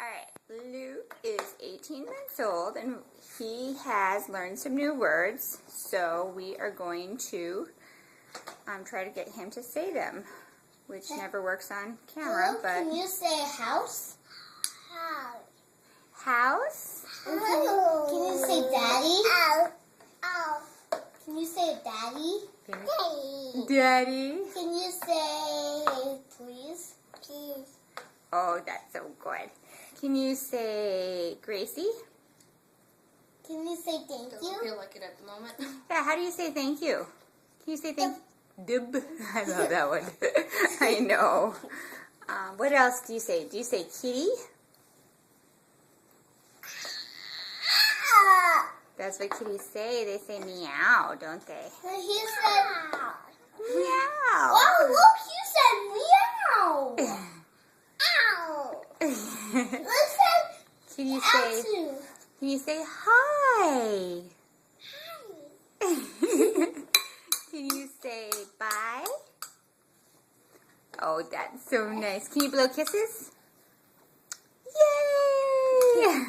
Alright, Luke is 18 months old and he has learned some new words, so we are going to try to get him to say them, which never works on camera. Hello, but can you say house? House? Can you say daddy? Can you say daddy? Daddy? Can you say please? Please. Oh, that's so good. Can you say Gracie? Can you say thank Doesn't you? feel like it at the moment. Yeah, how do you say thank you? Can you say thank Dib. I love that one. I know. What else do you say? Do you say kitty? That's what kitties say. They say meow, don't they? He said Meow. oh, look, you said meow. Ow. Listen, Can you ow say? too. Can you say hi? Can you say bye? Oh, that's so nice. Can you blow kisses? Yay!